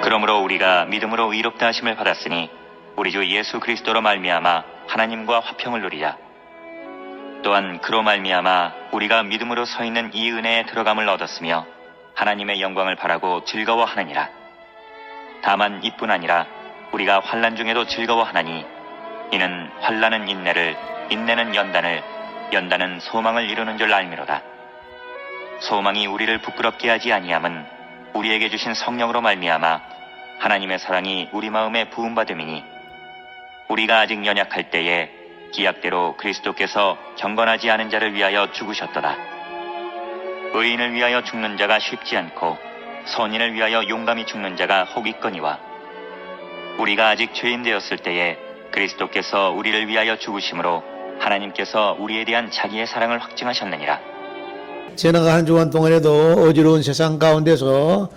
그러므로 우리가 믿음으로 의롭다 하심을 받았으니 우리 주 예수 그리스도로 말미암아 하나님과 화평을 누리자. 또한 그로 말미암아 우리가 믿음으로 서 있는 이 은혜에 들어감을 얻었으며 하나님의 영광을 바라고 즐거워하느니라. 다만 이뿐 아니라 우리가 환난 중에도 즐거워하나니 이는 환난은 인내를, 인내는 연단을, 연단은 소망을 이루는 줄 알미로다. 소망이 우리를 부끄럽게 하지 아니함은 우리에게 주신 성령으로 말미암아 하나님의 사랑이 우리 마음에 부음받음이니 우리가 아직 연약할 때에 기약대로 그리스도께서 경건하지 않은 자를 위하여 죽으셨도다. 의인을 위하여 죽는 자가 쉽지 않고 선인을 위하여 용감히 죽는 자가 혹 있거니와 우리가 아직 죄인 되었을 때에 그리스도께서 우리를 위하여 죽으심으로 하나님께서 우리에 대한 자기의 사랑을 확증하셨느니라. 지나간 한 주간 동안에도 어지러운 세상 가운데서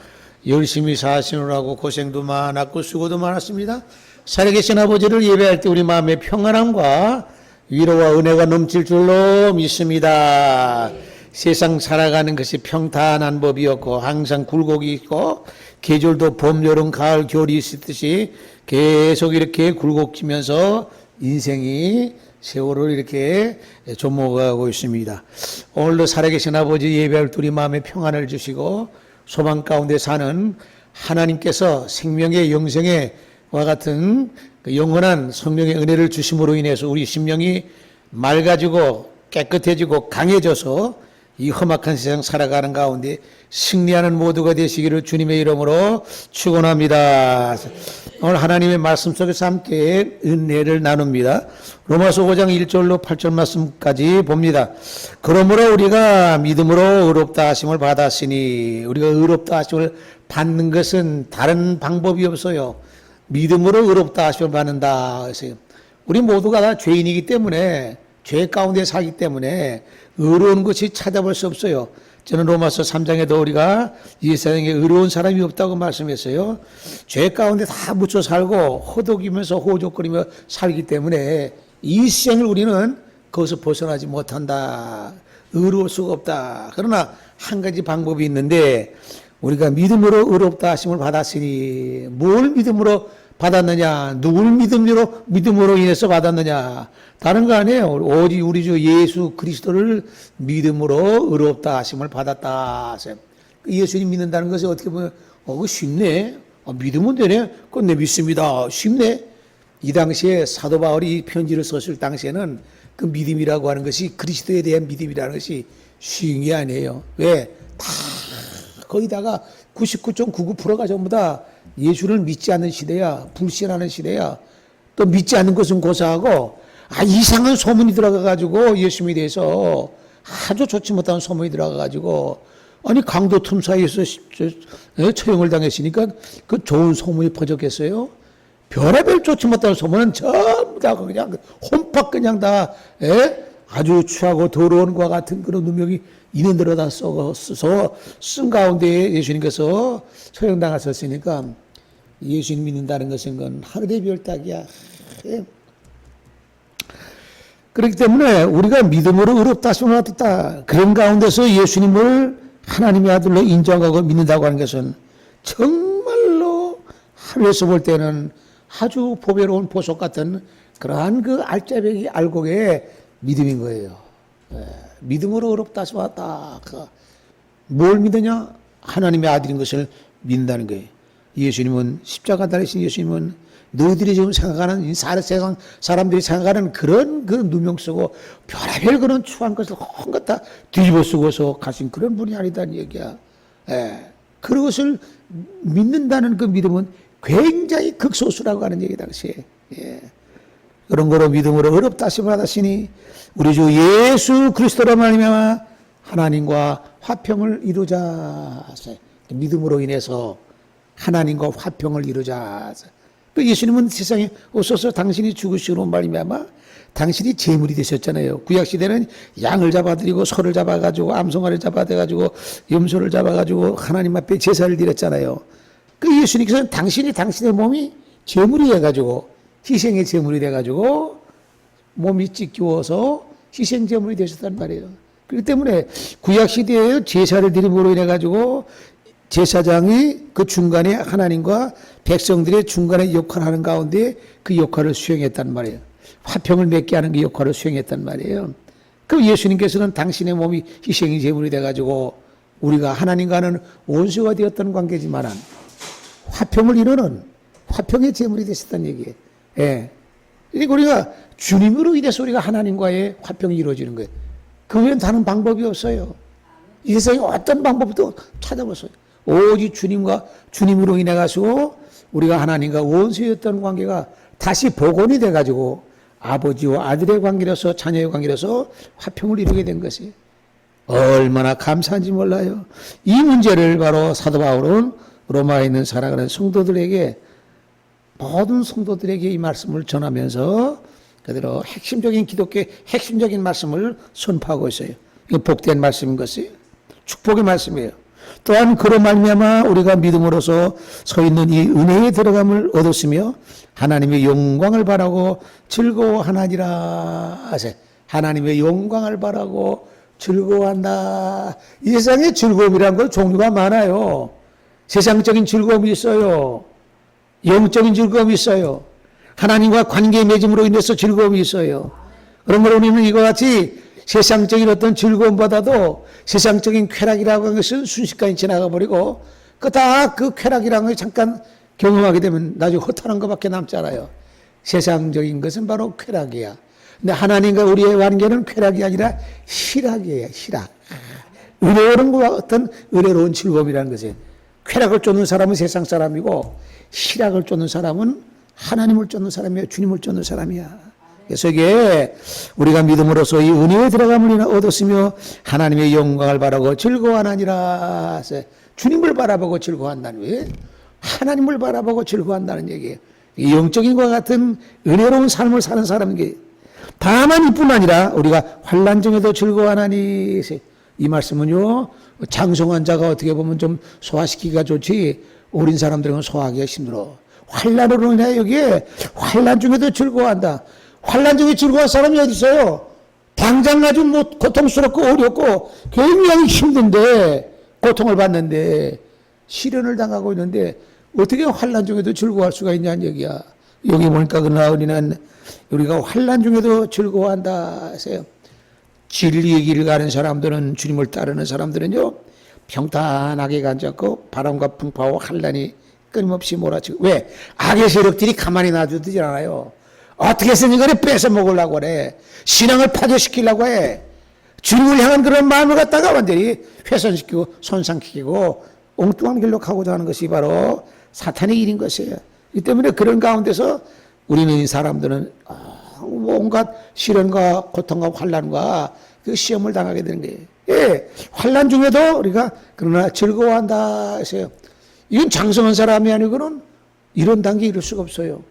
열심히 사시느라고 고생도 많았고 수고도 많았습니다. 살아계신 아버지를 예배할 때 우리 마음의 평안함과 위로와 은혜가 넘칠 줄로 믿습니다. 세상 살아가는 것이 평탄한 법이었고 항상 굴곡이 있고 계절도 봄, 여름, 가을, 겨울이 있듯이 계속 이렇게 굴곡지면서 인생이 세월을 이렇게 좀먹어가고 있습니다. 오늘도 살아계신 아버지 예배할 때 우리 마음의 평안을 주시고 소망 가운데 사는 하나님께서 생명의 영생의 와 같은 그 영원한 성령의 은혜를 주심으로 인해서 우리 심령이 맑아지고 깨끗해지고 강해져서 이 험악한 세상 살아가는 가운데 승리하는 모두가 되시기를 주님의 이름으로 축원합니다. 오늘 하나님의 말씀 속에서 함께 은혜를 나눕니다. 로마서 5장 1절로 8절 말씀까지 봅니다. 그러므로 우리가 믿음으로 의롭다 하심을 받았으니 우리가 의롭다 하심을 받는 것은 다른 방법이 없어요. 믿음으로 의롭다 하심을 받는다. 우리 모두가 다 죄인이기 때문에 죄 가운데 살기 때문에 의로운 것이 찾아볼 수 없어요. 저는 로마서 3장에도 우리가 이 세상에 의로운 사람이 없다고 말씀했어요. 죄 가운데 다 묻혀 살고 허덕이면서 호적거리며 살기 때문에 이 세상을 우리는 거기서 벗어나지 못한다. 의로울 수가 없다. 그러나 한 가지 방법이 있는데 우리가 믿음으로 의롭다 하심을 받았으니 뭘 믿음으로 받았느냐? 누굴 믿음으로 인해서 받았느냐? 다른 거 아니에요. 오직 우리 주 예수 그리스도를 믿음으로 의롭다 하심을 받았다. 예수님 믿는다는 것이 어떻게 보면 그거 쉽네. 믿으면 되네. 그건 내 믿습니다. 쉽네. 이 당시에 사도 바울이 편지를 썼을 당시에는 그 믿음이라고 하는 것이 그리스도에 대한 믿음이라는 것이 쉬운 게 아니에요. 왜? 다 거기다가 99.99%가 전부 다 예수를 믿지 않는 시대야. 불신하는 시대야. 또 믿지 않는 것은 고사하고 이상한 소문이 들어가가지고 예수님에 대해서 아주 좋지 못한 소문이 들어가가지고 아니 강도 틈 사이에서 처형을 당했으니까 그 좋은 소문이 퍼졌겠어요? 별의별 좋지 못한 소문은 전부 다 그냥 홈팍 그냥 다 아주 추하고 더러운 과 같은 그런 누명이 있는 대로 다 써서 쓴 가운데 예수님께서 처형당하셨으니까 예수님 믿는다는 것은 건 하늘의 별따기야. 그렇기 때문에 우리가 믿음으로 의롭다 하심을 받았다. 그런 가운데서 예수님을 하나님의 아들로 인정하고 믿는다고 하는 것은 정말로 하늘에서 볼 때는 아주 보배로운 보석 같은 그러한 그 알짜배기 알곡의 믿음인 거예요. 믿음으로 의롭다 하심을 받았다. 뭘 믿느냐? 하나님의 아들인 것을 믿는다는 거예요. 예수님은 십자가 달리신 예수님은 너희들이 지금 생각하는 세상 사람들이 생각하는 그런 누명 쓰고 별의별 그런 추한 것을 헌것 다 뒤집어 쓰고서 가신 그런 분이 아니다는 얘기야. 그것을 믿는다는 그 믿음은 굉장히 극소수라고 하는 얘기 당시에. 그런 거로 믿음으로 의롭다 하심을 받았으니 우리 주 예수 그리스도로 말미암아 하나님과 화평을 이루자. 믿음으로 인해서 하나님과 화평을 이루자. 예수님은 세상에 오셔서 당신이 죽으시고 말미암아 당신이 제물이 되셨잖아요. 구약시대는 양을 잡아드리고 소를 잡아가지고 암송아를 잡아대가지고 염소를 잡아가지고 하나님 앞에 제사를 드렸잖아요. 그 예수님께서는 당신의 몸이 제물이 돼가지고 희생의 제물이 돼가지고 몸이 찢기워서 희생 제물이 되셨단 말이에요. 그렇기 때문에 구약시대에 제사를 드림으로 인해가지고 제사장이 그 중간에 하나님과 백성들의 중간에 역할을 하는 가운데 그 역할을 수행했단 말이에요. 화평을 맺게 하는 그 역할을 수행했단 말이에요. 그럼 예수님께서는 당신의 몸이 희생이 제물이 돼가지고 우리가 하나님과는 원수가 되었던 관계지만 화평을 이루는 화평의 제물이 되셨다는 얘기예요. 예. 그러니까 우리가 주님으로 인해서 우리가 하나님과의 화평이 이루어지는 거예요. 그 외엔 다른 방법이 없어요. 이 세상에 어떤 방법도 찾아보세요. 오직 주님으로 인해 가지고 우리가 하나님과 원수였던 관계가 다시 복원이 돼가지고 아버지와 아들의 관계로서 자녀의 관계로서 화평을 이루게 된 것이 얼마나 감사한지 몰라요. 이 문제를 바로 사도 바울은 로마에 있는 살아가는 성도들에게 모든 성도들에게 이 말씀을 전하면서 그대로 핵심적인 기독교의 핵심적인 말씀을 선포하고 있어요. 이거 복된 말씀인 것이 축복의 말씀이에요. 또한 그로 말미암아 우리가 믿음으로써 서 있는 이 은혜에 들어감을 얻었으며 하나님의 영광을 바라고 즐거워하나니라 하세요. 하나님의 영광을 바라고 즐거워한다. 이 세상에 즐거움이라는 건 종류가 많아요. 세상적인 즐거움이 있어요. 영적인 즐거움이 있어요. 하나님과 관계 맺음으로 인해서 즐거움이 있어요. 그런 걸 우리는 이와 같이 세상적인 어떤 즐거움보다도 세상적인 쾌락이라고 하는 것은 순식간에 지나가 버리고 그 쾌락이라는 걸 잠깐 경험하게 되면 나중에 허탄한 것밖에 남지 않아요. 세상적인 것은 바로 쾌락이야. 근데 하나님과 우리의 관계는 쾌락이 아니라 희락이에요. 희락. 은혜로운 것과 어떤 은혜로운 즐거움이라는 것이에요. 쾌락을 쫓는 사람은 세상 사람이고 희락을 쫓는 사람은 하나님을 쫓는 사람이야. 주님을 쫓는 사람이야. 그래서 이게 우리가 믿음으로써 이 은혜에 들어감을 얻었으며 하나님의 영광을 바라고 즐거워하나니라. 주님을 바라보고 즐거워한다는 거예요. 하나님을 바라보고 즐거워한다는 얘기예요. 영적인 것과 같은 은혜로운 삶을 사는 사람에게 다만 이뿐 아니라 우리가 환난 중에도 즐거워하나니. 이 말씀은요, 장성한 자가 어떻게 보면 좀 소화시키기가 좋지 어린 사람들은 소화하기가 힘들어. 환난으로 인해 여기에 환난 중에도 즐거워한다. 환난 중에 즐거워할 사람이 어디 있어요? 당장 아주 뭐 고통스럽고 어렵고 굉장히 힘든데 고통을 받는데 시련을 당하고 있는데 어떻게 환난 중에도 즐거워할 수가 있냐는 얘기야. 여기 보니까 그 나으리는 우리가 환난 중에도 즐거워한다 하세요. 진리의 길을 가는 사람들은 주님을 따르는 사람들은요 평탄하게 앉았고 바람과 풍파와 환난이 끊임없이 몰아치고 왜? 악의 세력들이 가만히 놔두지 않아요. 어떻게 해서든 이거를 뺏어 먹으려고 그래. 신앙을 파괴시키려고 해. 주님을 향한 그런 마음을 갖다가 완전히 훼손시키고 손상시키고 엉뚱한 길로 가고자 하는 것이 바로 사탄의 일인 것이에요. 이 때문에 그런 가운데서 우리는 이 사람들은 온갖 시련과 고통과 환난과 그 시험을 당하게 되는 거예요. 예, 환난 중에도 우리가 그러나 즐거워한다 하세요. 이건 장성한 사람이 아니고는 이런 단계 이룰 수가 없어요.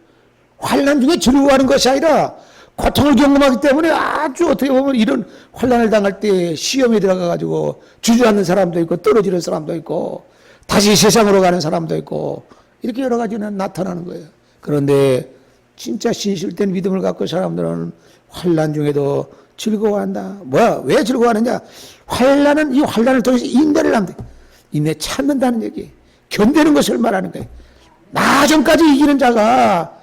환난 중에 즐거워하는 것이 아니라 고통을 경험하기 때문에 아주 어떻게 보면 이런 환난을 당할 때 시험에 들어가가지고 주저앉는 사람도 있고 떨어지는 사람도 있고 다시 세상으로 가는 사람도 있고 이렇게 여러 가지는 나타나는 거예요. 그런데 진짜 진실된 믿음을 갖고 사람들은 환난 중에도 즐거워한다. 뭐야? 왜 즐거워하느냐? 환난은 이 환난을 통해서 인내를 한다. 인내 참는다는 얘기. 견디는 것을 말하는 거예요. 나 전까지 이기는 자가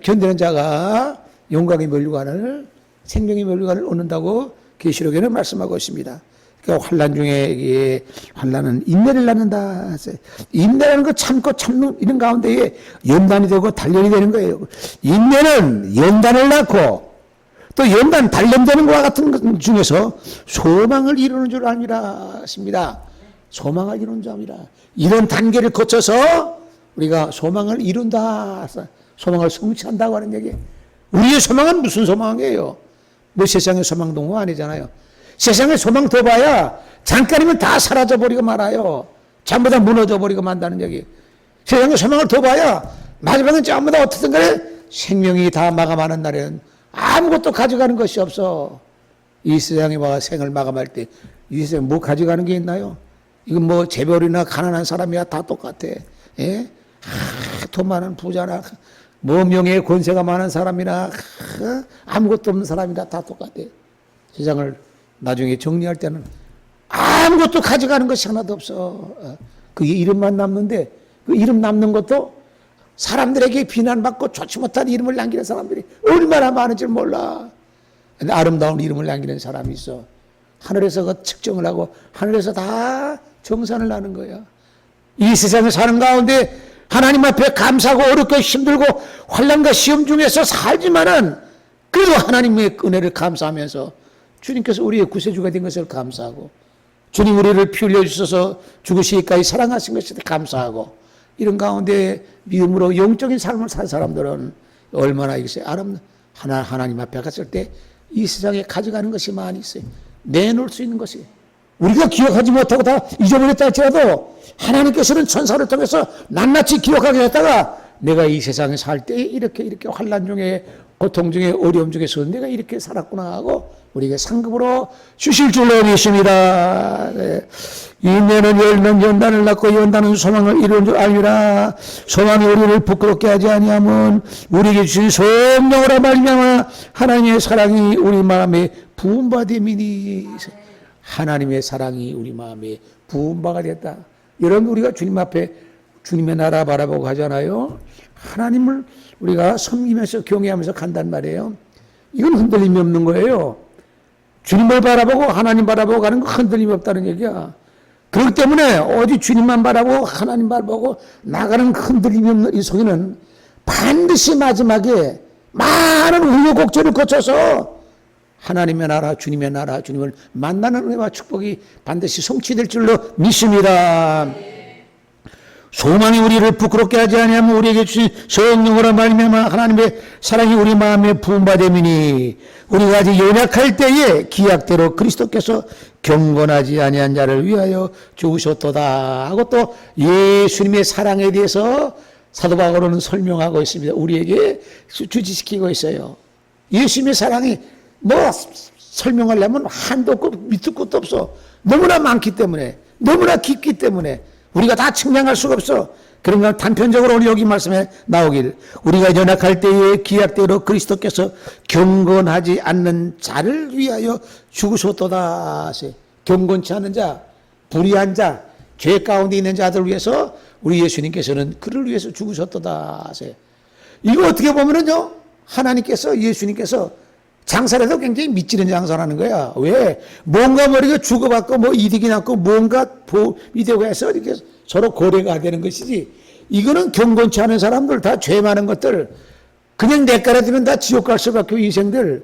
견디는 자가 영광의 면류관을 생명의 면류관을 얻는다고 계시록에는 말씀하고 있습니다. 그러니까 환난 중에 환난은 인내를 낳는다. 인내라는 거 참고 참는 이런 가운데에 연단이 되고 단련이 되는 거예요. 인내는 연단을 낳고 또 연단 단련되는 것과 같은 것 중에서 소망을 이루는 줄 압니다. 하십니다. 소망을 이루는 줄 압니다. 이런 단계를 거쳐서 우리가 소망을 이룬다. 소망을 성취한다고 하는 얘기예요. 우리의 소망은 무슨 소망이에요? 뭐 세상의 소망동호 아니잖아요. 세상에 소망 더 봐야 잠깐이면 다 사라져버리고 말아요. 전부 다 무너져버리고 만다는 얘기. 세상에 소망을 더 봐야 마지막엔 전부 다 어떻든 간에 생명이 다 마감하는 날에는 아무것도 가져가는 것이 없어. 이 세상에 와 생을 마감할 때 이 세상에 뭐 가져가는 게 있나요? 이건 뭐 재벌이나 가난한 사람이야 다 똑같아. 예? 돈 많은 부자나 뭐 명예 권세가 많은 사람이나 아무것도 없는 사람이나 다 똑같아. 세상을 나중에 정리할 때는 아무것도 가져가는 것이 하나도 없어. 그게 이름만 남는데 그 이름 남는 것도 사람들에게 비난받고 좋지 못한 이름을 남기는 사람들이 얼마나 많은지 몰라. 근데 아름다운 이름을 남기는 사람이 있어. 하늘에서 그 측정을 하고 하늘에서 다 정산을 하는 거야. 이 세상에 사는 가운데 하나님 앞에 감사하고 어렵고 힘들고 환난과 시험 중에서 살지만은 그래도 하나님의 은혜를 감사하면서 주님께서 우리의 구세주가 된 것을 감사하고 주님 우리를 피 흘려 주셔서 죽으시기까지 사랑하신 것에 감사하고 이런 가운데 믿음으로 영적인 삶을 산 사람들은 얼마나 이것이 하나님 앞에 갔을 때 이 세상에 가져가는 것이 많이 있어요. 내놓을 수 있는 것이 우리가 기억하지 못하고 다 잊어버렸다 할지라도 하나님께서는 천사를 통해서 낱낱이 기억하게 했다가 내가 이 세상에 살 때 이렇게 환난 중에 고통 중에 어려움 중에서 내가 이렇게 살았구나 하고 우리에게 상급으로 주실 줄로 믿습니다. 네. 인내는 열면 연단을 낳고 연단은 소망을 이루는 줄 알리라. 소망이 우리를 부끄럽게 하지 아니하면 우리에게 주신 성령으로 말미암아 하나님의 사랑이 우리 마음에 부음받음이니. 하나님의 사랑이 우리 마음에 부음바가 됐다. 여러분 우리가 주님 앞에 주님의 나라 바라보고 가잖아요. 하나님을 우리가 섬기면서 경외하면서 간단 말이에요. 이건 흔들림이 없는 거예요. 주님을 바라보고 하나님 바라보고 가는 거 흔들림이 없다는 얘기야. 그렇기 때문에 어디 주님만 바라보고 하나님 바라보고 나가는 흔들림이 없는 이 속에는 반드시 마지막에 많은 우여곡절을 거쳐서 하나님의 나라, 주님의 나라, 주님을 만나는 은혜와 축복이 반드시 성취될 줄로 믿습니다. 소망이 우리를 부끄럽게 하지 아니하면 우리에게 주신 성령으로 말미암아 하나님의 사랑이 우리 마음에 부음받음이니 우리가 아직 연약할 때에 기약대로 그리스도께서 경건하지 아니한 자를 위하여 죽으셨도다 하고 또 예수님의 사랑에 대해서 사도 바울은 설명하고 있습니다. 우리에게 주지시키고 있어요. 예수님의 사랑이 뭐 설명하려면 한도 없고 밑도 끝도 없어. 너무나 많기 때문에 너무나 깊기 때문에 우리가 다 측량할 수가 없어. 그러니까 단편적으로 오늘 여기 말씀에 나오길 우리가 연약할 때에 기약대로 그리스도께서 경건하지 않는 자를 위하여 죽으셨도다. 경건치 않은 자, 불의한 자, 죄 가운데 있는 자들 위해서 우리 예수님께서는 그를 위해서 죽으셨도다. 이거 어떻게 보면은요 하나님께서 예수님께서 장사를 해서 굉장히 미치는 장사를 하는 거야. 왜? 뭔가 머리가 주고받고 뭐 이득이 났고 뭔가 보이 되고 해서 이렇게 서로 고래가 되는 것이지. 이거는 경건치 않은 사람들 다 죄 많은 것들 그냥 내깔아두면 다 지옥 갈 수밖에 없는 인생들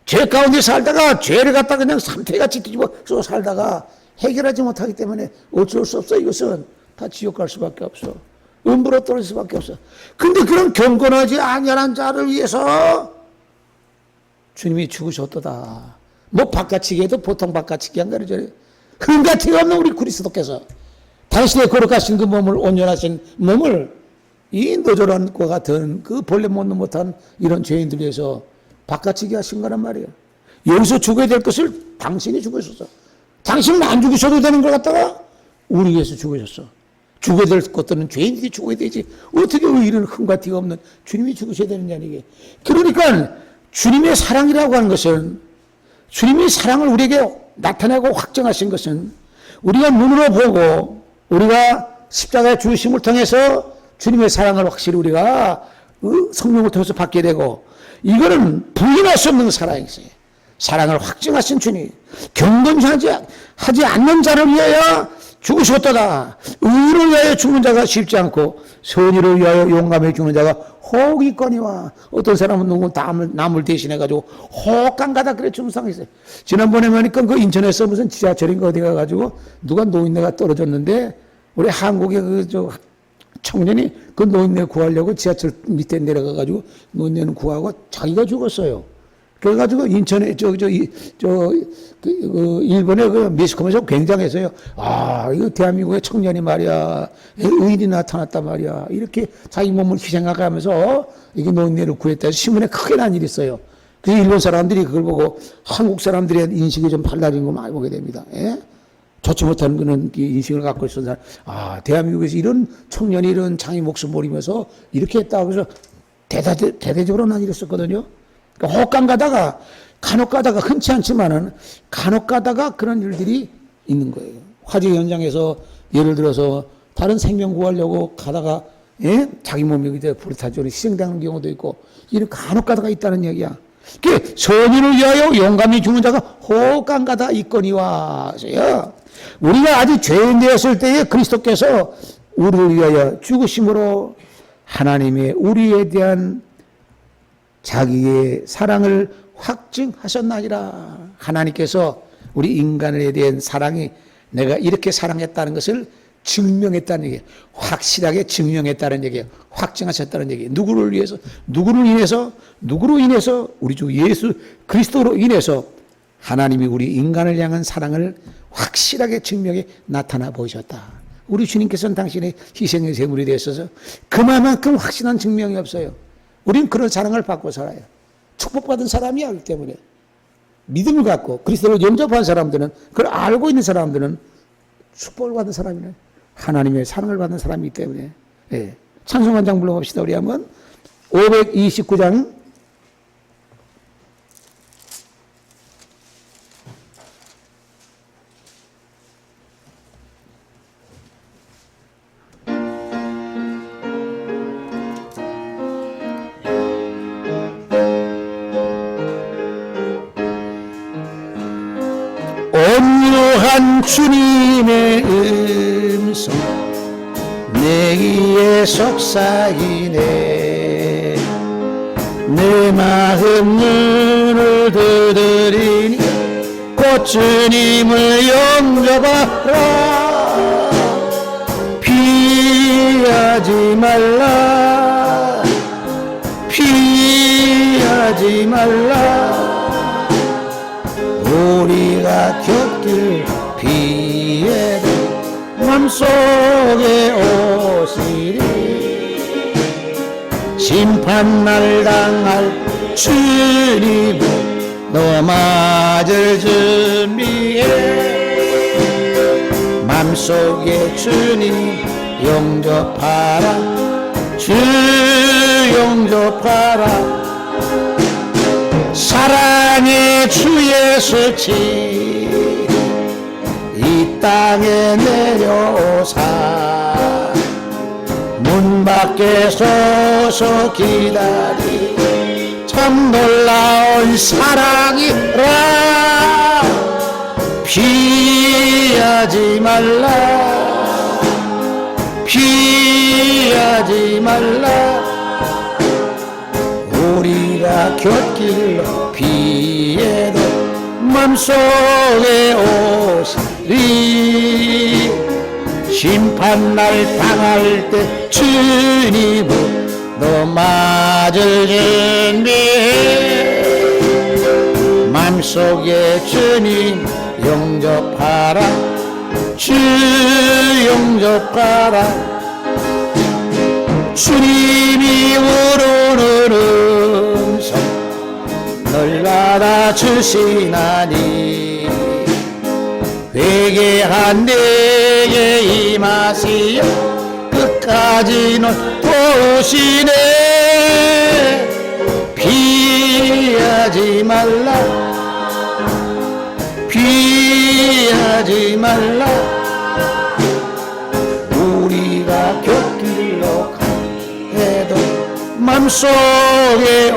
죄 가운데 살다가 죄를 갖다 그냥 삼태같이 뒤집어 살다가 해결하지 못하기 때문에 어쩔 수 없어. 이것은 다 지옥 갈 수밖에 없어. 음부로 떨어질 수밖에 없어. 근데 그런 경건하지 아니한 자를 위해서 주님이 죽으셨도다. 뭐 바깥치기 해도 보통 바깥치기 한 거죠. 흥가티가 없는 우리 그리스도께서 당신의 거룩하신 그 몸을 온전하신 몸을 이 노절한 것 같은 그 본래 못한 이런 죄인들 위해서 바깥치기 하신 거란 말이에요. 여기서 죽어야 될 것을 당신이 죽으셨어. 당신은 안 죽으셔도 되는 걸 갖다가 우리 위해서 죽으셨어. 죽어야 될 것들은 죄인들이 죽어야 되지. 어떻게 이런 흥가티가 없는 주님이 죽으셔야 되느냐 이게. 그러니까 주님의 사랑이라고 하는 것은 주님의 사랑을 우리에게 나타내고 확정하신 것은 우리가 눈으로 보고 우리가 십자가의 죽으심을 통해서 주님의 사랑을 확실히 우리가 성령을 통해서 받게 되고 이거는 부인할 수 없는 사랑이세요. 사랑을 확증하신 주님 경건하지 않는 자를 위하여 죽으셨도다. 의를 위하여 죽는 자가 쉽지 않고 선의를 위하여 용감해 죽는 자가 혹 있거니와. 어떤 사람은 누구 남을 대신해가지고 혹한 가다 그래 죽는 상황이 있어요. 지난번에 보니까 그 인천에서 무슨 지하철인가 어디 가가지고 누가 노인네가 떨어졌는데 우리 한국의 청년이 그 노인네 구하려고 지하철 밑에 내려가가지고 노인네는 구하고 자기가 죽었어요. 그래가지고 인천에 일본의 그 미스컴에서 굉장해서요. 아, 이거 대한민국의 청년이 말이야 의인이 나타났단 말이야. 이렇게 자기 몸을 희생하면서 이게 노인네를 구했다 해서 신문에 크게 난 일이 있어요. 그래서 일본 사람들이 그걸 보고 한국 사람들의 인식이 좀 달라진 거 많이 보게 됩니다. 예? 좋지 못한 그런 인식을 갖고 있었던 사람. 아, 대한민국에서 이런 청년이 이런 장이 목숨 버리면서 이렇게 했다고 해서 대대적으로 난 일했었거든요. 그러니까 혹간 가다가 간혹 가다가 흔치 않지만은 간혹 가다가 그런 일들이 있는 거예요. 화재 현장에서 예를 들어서 다른 생명 구하려고 가다가 자기 몸이 그대 불에 타죠. 희생당하는 경우도 있고 이런 간혹 가다가 있다는 얘기야. 그 선인을 위하여 용감히 죽는 자가 혹간 가다 있거니와. 우리가 아직 죄인 되었을 때에 그리스도께서 우리를 위하여 죽으심으로 하나님의 우리에 대한 자기의 사랑을 확증하셨나니라. 하나님께서 우리 인간에 대한 사랑이 내가 이렇게 사랑했다는 것을 증명했다는 얘기예요. 확실하게 증명했다는 얘기예요. 확증하셨다는 얘기예요. 누구를 위해서? 누구로 인해서 우리 주 예수 그리스도로 인해서 하나님이 우리 인간을 향한 사랑을 확실하게 증명해 나타나 보셨다. 우리 주님께서는 당신의 희생의 제물이 되셔서 그만큼 확실한 증명이 없어요. 우리는 그런 사랑을 받고 살아요. 축복받은 사람이야. 하기 때문에 믿음을 갖고 그리스도를 영접한 사람들은, 그걸 알고 있는 사람들은 축복을 받은 사람이네. 하나님의 사랑을 받는 사람이기 때문에. 찬송 한 장 불러봅시다. 우리 한번 529장 온유한 주님의 음성 내 귀에 속삭이네. 내 마음 눈을 두드리니 곧 주님을 영접하라. 피하지 말라. 피하지 말라. 우리가 겪길 피해도 맘속에 오시리. 심판날 당할 주님을 너 맞을 준비해. 맘속에 주님 영접하라. 주 영접하라. 사랑의 주 예수치 이 땅에 내려오사 문 밖에 서서 기다리 참 놀라운 사랑이라. 피하지 말라. 피하지 말라. 우리가 곁길로 피해도 맘속에 오시리. 심판날 당할 때 주님을 너 맞을 준비해. 맘속에 주님 영접하라. 주 영접하라. 주님이 우러는 음성 널 받아주시나니 회개한 내게 임하시어 끝까지 널 도우시네. 피하지 말라. 피하지 말라. 우리가 곁길로 해도 맘속에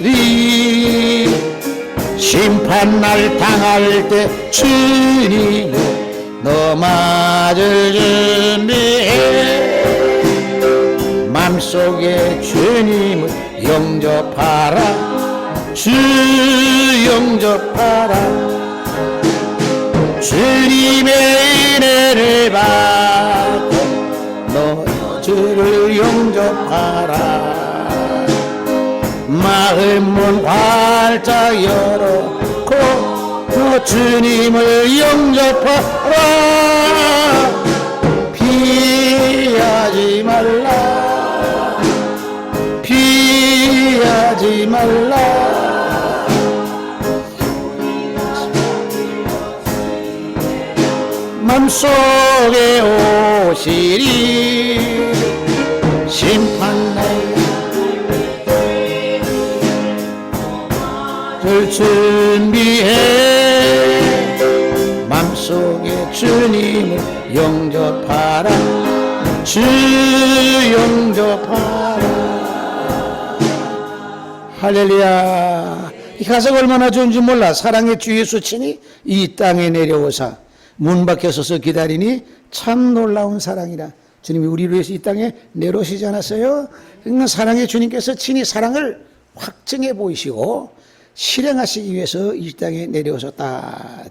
오시리. 심판날 당할 때 주님을 너 맞을 준비해. 맘속에 주님을 영접하라. 주 영접하라. 주님의 은혜를 받고 너 주를 영접하라. 마음문 활짝 열어놓고 너 주님을 영접하라. 피하지 말라. 피하지 말라. 맘속에 오시리. 심판날 를 준비해. 맘속에 주님을 영접 영접하라 주 영접하라. 할렐루야. 이 가사가 얼마나 좋은지 몰라. 사랑의 주 예수 친히 이 땅에 내려오사 문 밖에 서서 기다리니 참 놀라운 사랑이라. 주님이 우리를 위해서 이 땅에 내려오시지 않았어요? 그러니까 사랑의 주님께서 친히 사랑을 확증해 보이시고 실행하시기 위해서 이 땅에 내려오셨다.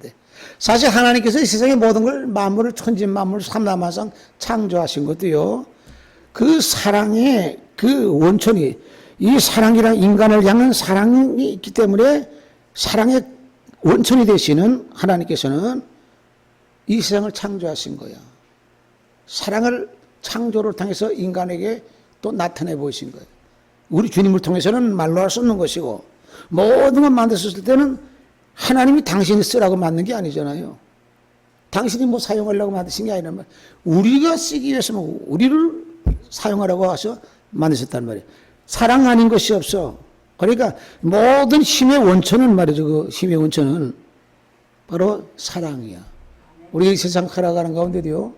사실 하나님께서 이 세상의 모든 걸 만물을 천지 만물 삼라만상 창조하신 것도요, 그 사랑의 그 원천이, 이 사랑이란 인간을 향한 사랑이 있기 때문에 사랑의 원천이 되시는 하나님께서는 이 세상을 창조하신 거야. 사랑을 창조를 통해서 인간에게 또 나타내 보이신 거예요. 우리 주님을 통해서는 말로 할 수 없는 것이고, 모든 걸 만드셨을 때는 하나님이 당신이 쓰라고 만든 게 아니잖아요. 당신이 뭐 사용하려고 만드신 게 아니란 말이에요. 우리가 쓰기 위해서 우리를 사용하라고 하셔 만드셨단 말이에요. 사랑 아닌 것이 없어. 그러니까 모든 힘의 원천은 말이죠. 그 힘의 원천은 바로 사랑이야. 우리 이 세상 살아가는 가운데도요,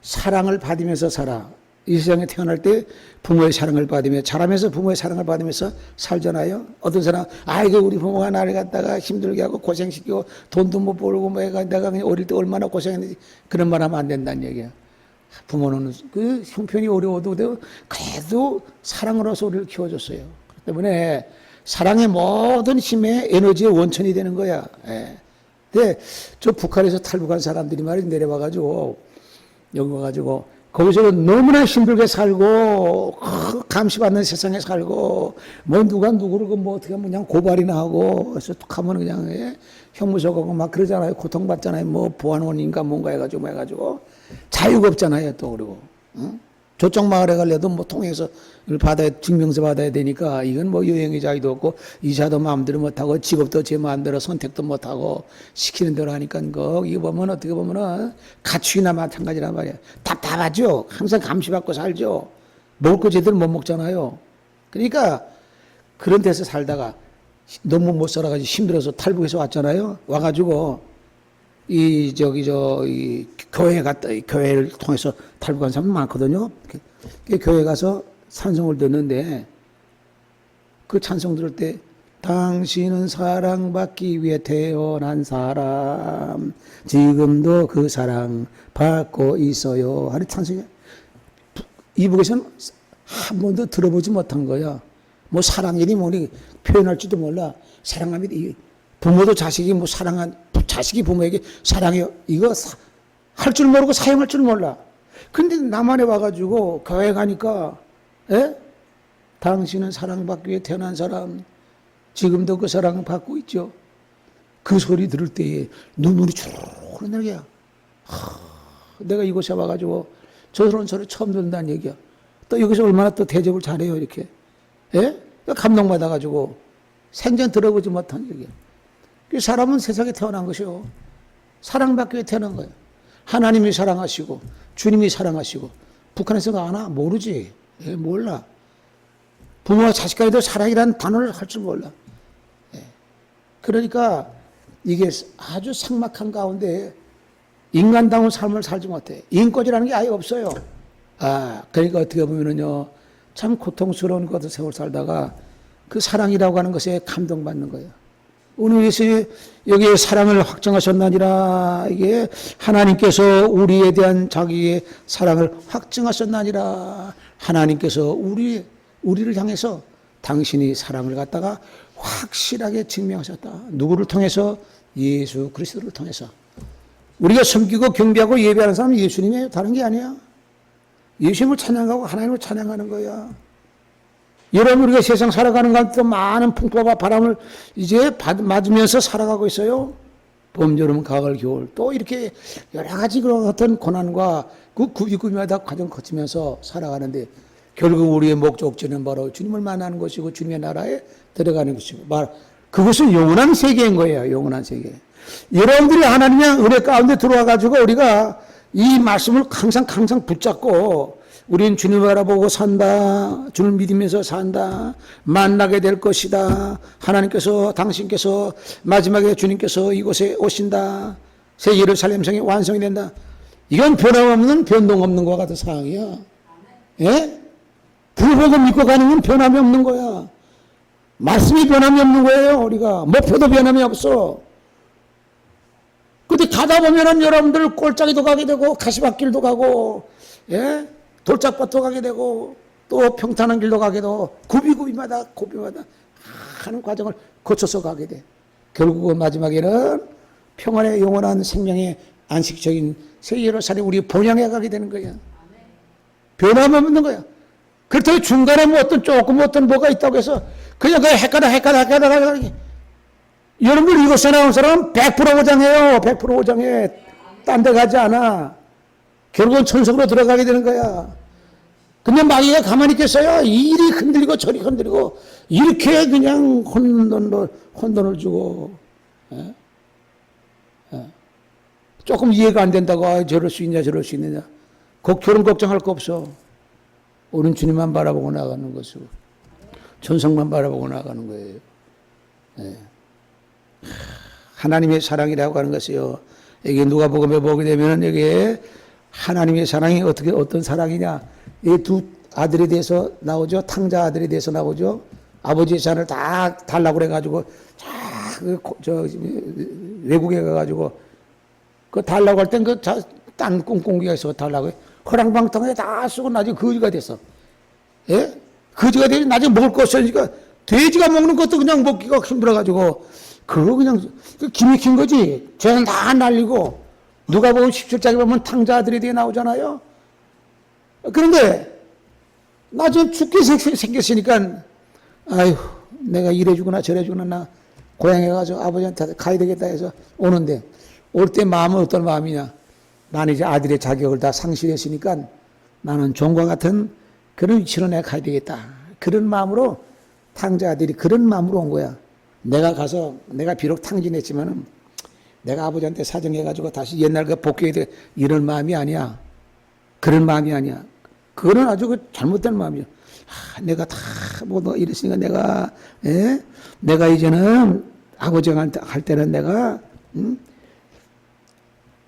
사랑을 받으면서 살아. 이 세상에 태어날 때 부모의 사랑을 받으며 자라면서 부모의 사랑을 받으면서 살잖아요. 어떤 사람 아이고 우리 부모가 나를 갖다가 힘들게 하고 고생시키고 돈도 못 벌고 뭐 해가 내가 그냥 어릴 때 얼마나 고생했는지 그런 말 하면 안 된다는 얘기야. 부모는 그 형편이 어려워도 그래도 사랑으로서 우리를 키워줬어요. 그렇기 때문에 사랑의 모든 힘의 에너지의 원천이 되는 거야. 예. 근데 저 북한에서 탈북한 사람들이 말이 내려와가지고 여기 와가지고 거기서는 너무나 힘들게 살고 감시받는 세상에 살고 뭐 누가 누구를 뭐 어떻게 하면 그냥 고발이나 하고 그래서 툭 하면 그냥 예? 형무소 가고 막 그러잖아요. 고통받잖아요. 뭐 보안원인가 뭔가 해가지고 뭐 해가지고 자유가 없잖아요. 또 그리고 응? 저쪽 마을에 가려도 뭐 통행서를 받아야 증명서 받아야 되니까 이건 뭐 여행의 자유도 없고 이사도 마음대로 못하고 직업도 제 마음대로 선택도 못하고 시키는 대로 하니까 이거 보면 어떻게 보면은 가축이나 마찬가지란 말이야. 답답하죠. 항상 감시받고 살죠. 먹을 거 제대로 못 먹잖아요. 그러니까 그런 데서 살다가 너무 못 살아가지고 힘들어서 탈북해서 왔잖아요. 와가지고 이 교회 교회를 통해서 탈북한 사람 많거든요. 교회 가서 찬송을 듣는데 그 찬송 들을 때 당신은 사랑받기 위해 태어난 사람 지금도 그 사랑 받고 있어요 하는 찬송이 이북에서는 한 번도 들어보지 못한 거야. 뭐 사랑이니 뭐니 표현할지도 몰라. 사랑하면 부모도 자식이 뭐 자식이 부모에게 사랑해요. 이거 할 줄 모르고 사용할 줄 몰라. 근데 남한에 와가지고 교회 가니까, 에? 당신은 사랑받기 위해 태어난 사람, 지금도 그 사랑을 받고 있죠. 그 소리 들을 때에 눈물이 쭉 흐르는 거야. 내가 이곳에 와가지고 저런 소리 처음 듣는다는 얘기야. 또 여기서 얼마나 또 대접을 잘해요, 이렇게. 예? 감동받아가지고 생전 들어보지 못한 얘기야. 그 사람은 세상에 태어난 것이요. 사랑받기 위해 태어난 거예요. 하나님이 사랑하시고 주님이 사랑하시고 북한에서가 아나? 모르지. 예, 몰라. 부모와 자식 간에도 사랑이라는 단어를 할 줄 몰라. 예. 그러니까 이게 아주 삭막한 가운데 인간다운 삶을 살지 못해. 인권이라는 게 아예 없어요. 그러니까 어떻게 보면은요, 참 고통스러운 것을 세월 살다가 그 사랑이라고 하는 것에 감동받는 거예요. 오늘 예수 여기에 사랑을 확증하셨나니라. 이게 하나님께서 우리에 대한 자기의 사랑을 확증하셨나니라. 하나님께서 우리를 향해서 당신이 사랑을 갖다가 확실하게 증명하셨다. 누구를 통해서? 예수 그리스도를 통해서. 우리가 섬기고 경배하고 예배하는 사람은 예수님이에요. 다른 게 아니야. 예수님을 찬양하고 하나님을 찬양하는 거야. 여러분, 우리가 세상 살아가는 가운데 많은 풍파와 바람을 이제 맞으면서 살아가고 있어요. 봄, 여름, 가을, 겨울. 또 이렇게 여러 가지 그런 같은 고난과 그 구비구비마다 과정 거치면서 살아가는데 결국 우리의 목적지는 바로 주님을 만나는 것이고 주님의 나라에 들어가는 것이고 그것은 영원한 세계인 거예요. 영원한 세계. 여러분들이 하나님의 은혜 가운데 들어와가지고 우리가 이 말씀을 항상 붙잡고 우린 주님을 알아보고 산다. 주를 믿으면서 산다. 만나게 될 것이다. 하나님께서 당신께서 마지막에 주님께서 이곳에 오신다. 새 예루살렘 성이 완성이 된다. 이건 변함없는 변동 없는 것 같은 상황이야. 예? 불복음 믿고 가는 건 변함이 없는 거야. 말씀이 변함이 없는 거예요. 우리가 목표도 변함이 없어. 근데 가다 보면은 여러분들 꼴짜기도 가게 되고 가시밭길도 가고, 예? 돌짝밭도 가게 되고 또 평탄한 길도 가게 되고 굽이굽이마다 하는 과정을 거쳐서 가게 돼. 결국은 마지막에는 평안의 영원한 생명의 안식적인 새 예루살렘 우리 본향에 가게 되는 거야. 변함없는 거야. 그렇다고 중간에 뭐 조금 뭐가 있다고 해서 그냥 헷갈려. 여러분들 이곳에 나온 사람은 100% 보장해요. 100% 보장해. 딴 데 가지 않아. 결국은 천성으로 들어가게 되는 거야. 근데 마귀가 가만히 있겠어요? 이리 흔들리고 저리 흔들리고 이렇게 그냥 혼돈을 주고. 예? 예. 조금 이해가 안 된다고 저럴 수 있냐 저럴 수 있느냐. 결혼 걱정할 거 없어. 우리는 주님만 바라보고 나가는 것이고 천성만 바라보고 나가는 거예요. 예. 하나님의 사랑이라고 하는 것이요. 여기 누가복음에 보게 되면 여기에 하나님의 사랑이 어떤 사랑이냐. 이 두 아들에 대해서 나오죠. 탕자 아들에 대해서 나오죠. 아버지의 잔을 다 달라고 그래가지고 외국에 가가지고 그 달라고 할 땐 딴 꿍꿍기가 있어 달라고 해. 허랑방탕에 다 쓰고 나중에 거지가 됐어. 예? 거지가 되지 나중에 먹을 거 없으니까 돼지가 먹는 것도 그냥 먹기가 힘들어가지고 그거 그냥 김이 킨 거지. 쟤는 다 날리고 누가 보면 17장에 보면 탕자 아들에 대해 나오잖아요. 그런데 나중에 죽게 생겼으니까 아휴 내가 이래주거나 저래주거나 나 고향에 가서 아버지한테 가야 되겠다 해서 오는데 올 때 마음은 어떤 마음이냐. 나는 이제 아들의 자격을 다 상실했으니까 나는 종과 같은 그런 위치로 내가 가야 되겠다. 그런 마음으로 탕자 아들이 그런 마음으로 온 거야. 내가 가서 내가 비록 탕진했지만은 내가 아버지한테 사정해가지고 다시 옛날 그 복귀해야 돼. 이런 마음이 아니야. 그런 마음이 아니야. 그거는 아주 그 잘못된 마음이야. 내가 다 뭐 이랬으니까 내가 이제는 아버지가 할 때는 내가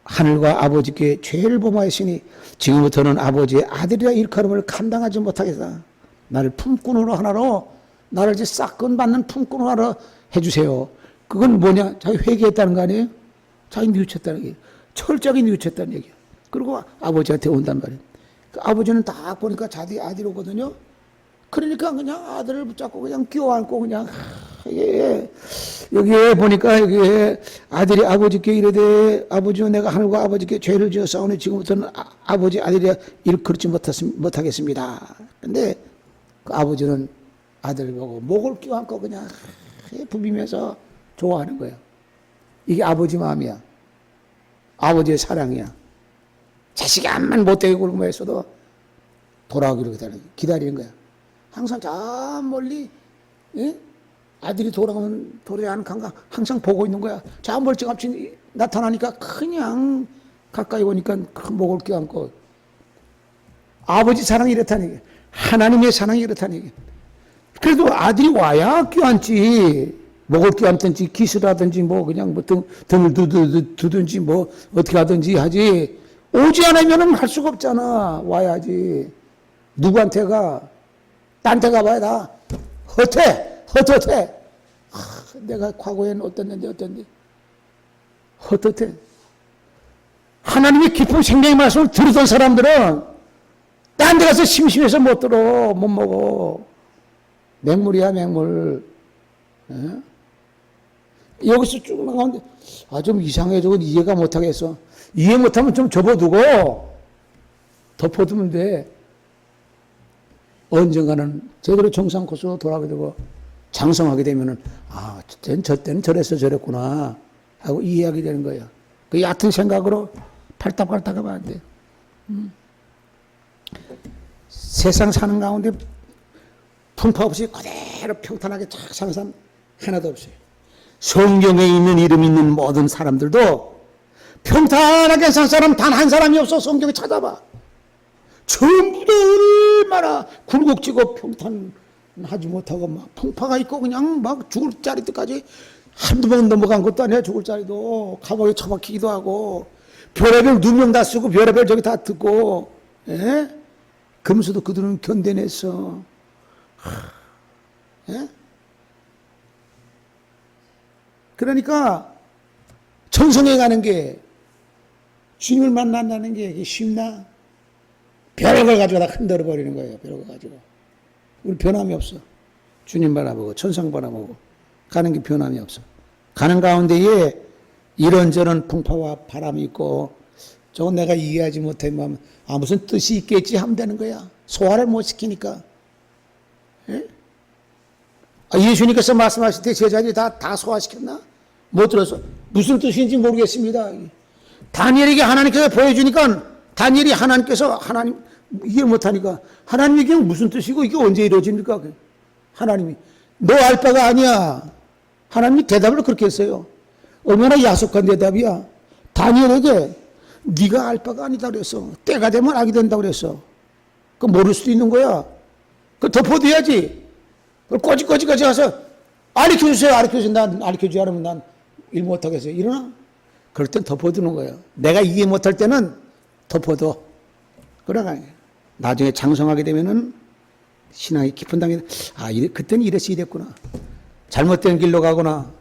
하늘과 아버지께 죄를 범하였으니 지금부터는 아버지의 아들이라 일컬음을 감당하지 못하겠다. 나를 품꾼으로 하나로 나를 이제 싹건 받는 품꾼으로 하나 해주세요. 그건 뭐냐? 자기 회개했다는 거 아니에요? 자기 뉘우쳤다는 얘기예요. 철저하게 뉘우쳤다는 얘기예요. 그리고 아버지한테 온단 말이에요. 그 아버지는 딱 보니까 자기 아들이 오거든요. 그러니까 그냥 아들을 붙잡고 그냥 끼워안고 그냥 여기에 보니까 여기에 아들이 아버지께 이르되 아버지여 내가 하늘과 아버지께 죄를 지었사오니 지금부터는 아버지 아들이 일컬지 못하겠습니다. 근데 그 아버지는 아들을 보고 목을 끼워안고 그냥 부비면서 좋아하는 거예요. 이게 아버지 마음이야. 아버지의 사랑이야. 자식이 암만 못되게 굴고 했어도 돌아오기를 기다리는 거야. 항상 저 멀리 아들이 돌아가면 돌아가는 감각 항상 보고 있는 거야. 저 멀찌감치 나타나니까 그냥 가까이 오니까 큰 목을 껴안고 아버지 사랑이 이렇다는 얘기야. 하나님의 사랑이 이렇다는 얘기야. 그래도 아들이 와야 껴안지. 목을 껴안든지 키스를 하든지 뭐 그냥 뭐 등을 두든지 뭐 어떻게 하든지 하지. 오지 않으면 할 수가 없잖아. 와야지. 누구한테 가? 딴 데 가봐야 다 헛헛해. 내가 과거에는 어땠는데 헛헛해. 하나님의 깊은 생명의 말씀을 들었던 사람들은 딴 데 가서 심심해서 못 들어. 못 먹어. 맹물이야 맹물. 여기서 쭉 나가는데 좀 이상해. 저건 이해가 못하겠어. 이해 못하면 좀 접어두고 덮어두면 돼. 언젠가는 제대로 정상 코스로 돌아가게 되고 장성하게 되면은 저 때는 저래서 저랬구나 하고 이해하게 되는 거예요. 그 얕은 생각으로 팔딱팔딱 하면 안 돼. 세상 사는 가운데 풍파 없이 그대로 평탄하게 착 사는 사람 하나도 없어요. 성경에 있는 이름 있는 모든 사람들도 평탄하게 산 사람 단 한 사람이 없어. 성경에 찾아봐. 전부 다 얼마나 굴곡지고 평탄하지 못하고 막 풍파가 있고 그냥 막 죽을 자리 때까지 한두 번 넘어간 것도 아니야. 죽을 자리도 감옥에 처박히기도 하고 별의별 누명 다 쓰고 별의별 저기 다 듣고, 예? 그러면서도 그들은 견뎌냈어. 예? 그러니까 천성에 가는 게, 주님을 만난다는 게 이게 쉽나? 별걸 가지고 다 흔들어 버리는 거예요. 별걸 가지고. 우리 변함이 없어. 주님 바라보고 천성 바라보고 가는 게 변함이 없어. 가는 가운데에 이런저런 풍파와 바람이 있고, 저건 내가 이해하지 못하면 무슨 뜻이 있겠지 하면 되는 거야. 소화를 못 시키니까. 예? 예수님께서 말씀하실 때 제자들이 다 소화시켰나? 못 들었어. 무슨 뜻인지 모르겠습니다. 다니엘에게 하나님께서 보여주니까, 다니엘이 하나님 이해 못하니까, 하나님 이게 무슨 뜻이고 이게 언제 이루어집니까? 하나님이 너 알 바가 아니야. 하나님이 대답을 그렇게 했어요. 얼마나 야속한 대답이야. 다니엘에게 네가 알 바가 아니다 그랬어. 때가 되면 알게 된다 그랬어. 그 모를 수도 있는 거야. 그 덮어둬야지. 꼬집꼬집까지 가서 알려주세요. 난 알려주지 않으면 난 일 못하겠어요. 일어나. 그럴 땐 덮어두는 거예요. 내가 이해 못할 때는 덮어둬. 그러나 나중에 장성하게 되면은 신앙이 깊은 단계, 그때는 이래서 이랬구나. 잘못된 길로 가거나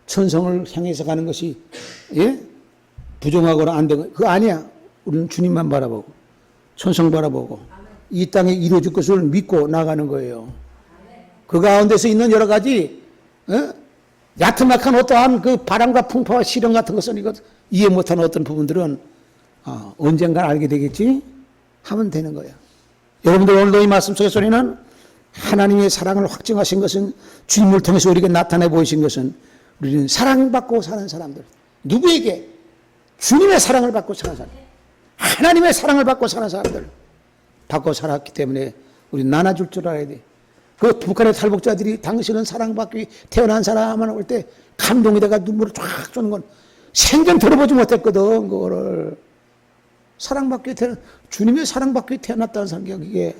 천성을 향해서 가는 것이, 예? 부정하거나 안 되고, 그거 아니야. 우리는 주님만 바라보고, 천성 바라보고, 이 땅에 이루어질 것을 믿고 나가는 거예요. 그 가운데서 있는 여러 가지, 야트막한 어떠한 그 바람과 풍파와 시련 같은 것은 이거 이해 못하는 어떤 부분들은 언젠가 알게 되겠지 하면 되는 거야. 여러분들 오늘도 이 말씀 속에서는 하나님의 사랑을 확증하신 것은, 주님을 통해서 우리에게 나타내 보이신 것은, 우리는 사랑받고 사는 사람들. 누구에게? 주님의 사랑을 받고 사는 사람, 하나님의 사랑을 받고 사는 사람들 받고 살았기 때문에 우리는 나눠줄 줄 알아야 돼. 그 북한의 탈북자들이 당신은 사랑받기 태어난 사람만 올 때 감동이 돼가 눈물을 쫙 쏘는 건 생전 들어보지 못했거든. 그거를 사랑받기 주님의 사랑받기 태어났다는 사람이야. 그게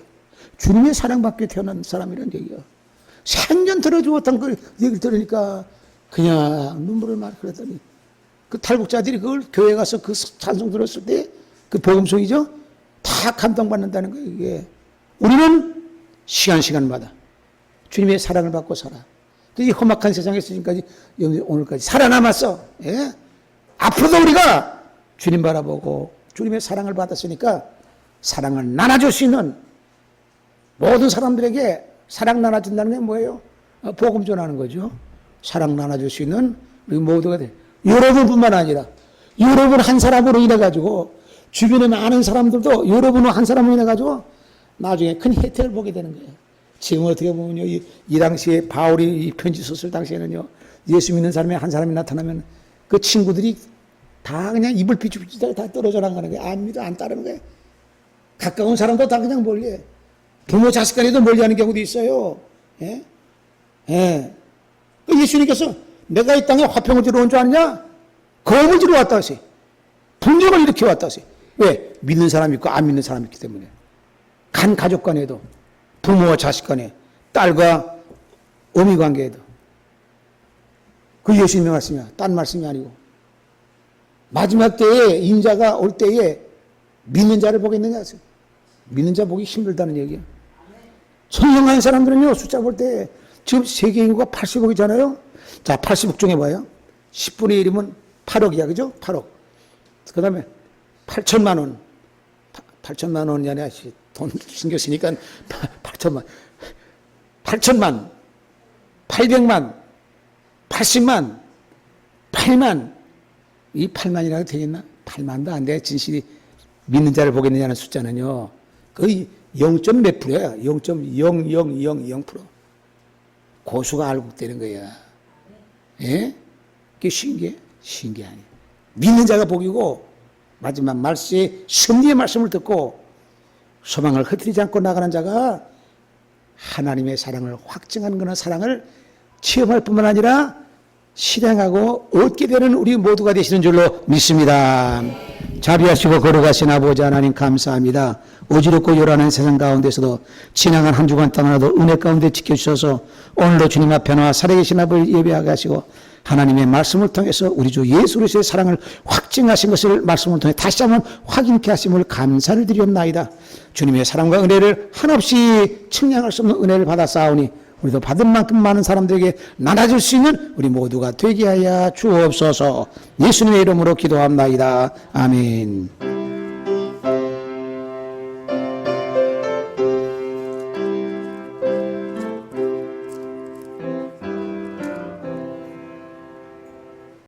주님의 사랑받기 태어난 사람이라는 얘기야. 생전 들어주지 못한 그 얘기를 들으니까 그냥 눈물을 막 그랬더니, 그 탈북자들이 그걸 교회 가서 그 찬송 들었을 때 그 복음송이죠, 다 감동받는다는 거예요. 이게 우리는 시간마다 주님의 사랑을 받고 살아. 이 험악한 세상에서 지금까지 오늘까지 살아남았어. 예? 앞으로도 우리가 주님 바라보고 주님의 사랑을 받았으니까 사랑을 나눠줄 수 있는, 모든 사람들에게 사랑 나눠준다는 게 뭐예요? 복음 전하는 거죠. 사랑 나눠줄 수 있는 우리 모두가 돼. 여러분뿐만 아니라 여러분 한 사람으로 인해 가지고 주변에 많은 사람들도 여러분 한 사람으로 인해 가지고 나중에 큰 혜택을 보게 되는 거예요. 지금 어떻게 보면요, 이 당시에 바울이 이 편지 썼을 당시에는요, 예수 믿는 사람이 한 사람이 나타나면 그 친구들이 다 그냥 입을 비추비추다가 다 떨어져 나가는 거예요. 안 믿어, 안 따르는 거예요. 가까운 사람도 다 그냥 멀리해. 부모 자식 간에도 멀리하는 경우도 있어요. 예? 예. 예수님께서 내가 이 땅에 화평을 주러 온 줄 아느냐? 검을 주러 왔다 하세요. 분쟁을 일으켜 왔다 하세요. 왜? 믿는 사람이 있고 안 믿는 사람이 있기 때문에. 간 가족 간에도, 부모와 자식 간에, 딸과 어미 관계에도. 그 예수님의 말씀이야. 딴 말씀이 아니고. 마지막 때에 인자가 올 때에 믿는 자를 보겠느냐 하세요. 믿는 자 보기 힘들다는 얘기야. 성령한 사람들은요, 숫자 볼 때 지금 세계 인구가 80억이잖아요. 자, 80억 중에 뭐예요? 10분의 1이면 8억이야. 그죠? 8억. 그 다음에 8천만 원. 8천만 원이 아니라 돈 신경 쓰니까 8천만. 8천만. 800만. 80만. 8만. 이 8만이라도 되겠나? 8만도 안 돼. 진실이 믿는 자를 보겠느냐는 숫자는요, 거의 0. 몇 프로야? 0.0000%. 고수가 알고 되는 거야. 예? 그게 신기 아니야. 믿는 자가 복이고, 마지막 말씀의 승리의 말씀을 듣고 소망을 흐트리지 않고 나가는 자가 하나님의 사랑을 확증하는 그런 사랑을 체험할 뿐만 아니라 실행하고 얻게 되는 우리 모두가 되시는 줄로 믿습니다. 자비하시고 거룩하신 아버지 하나님 감사합니다. 어지럽고 요란한 세상 가운데서도 지나간 한 주간 동안에도 은혜 가운데 지켜주셔서 오늘도 주님 앞에 나와 살아계신 아버지 예배하게 하시고 하나님의 말씀을 통해서 우리 주 예수 그리스도의 사랑을 확증하신 것을 말씀을 통해 다시 한번 확인케 하심을 감사를 드리옵나이다. 주님의 사랑과 은혜를 한없이 측량할 수 없는 은혜를 받아 싸우니 우리도 받은 만큼 많은 사람들에게 나눠줄 수 있는 우리 모두가 되게 하여 주옵소서. 예수님의 이름으로 기도합나이다. 아멘.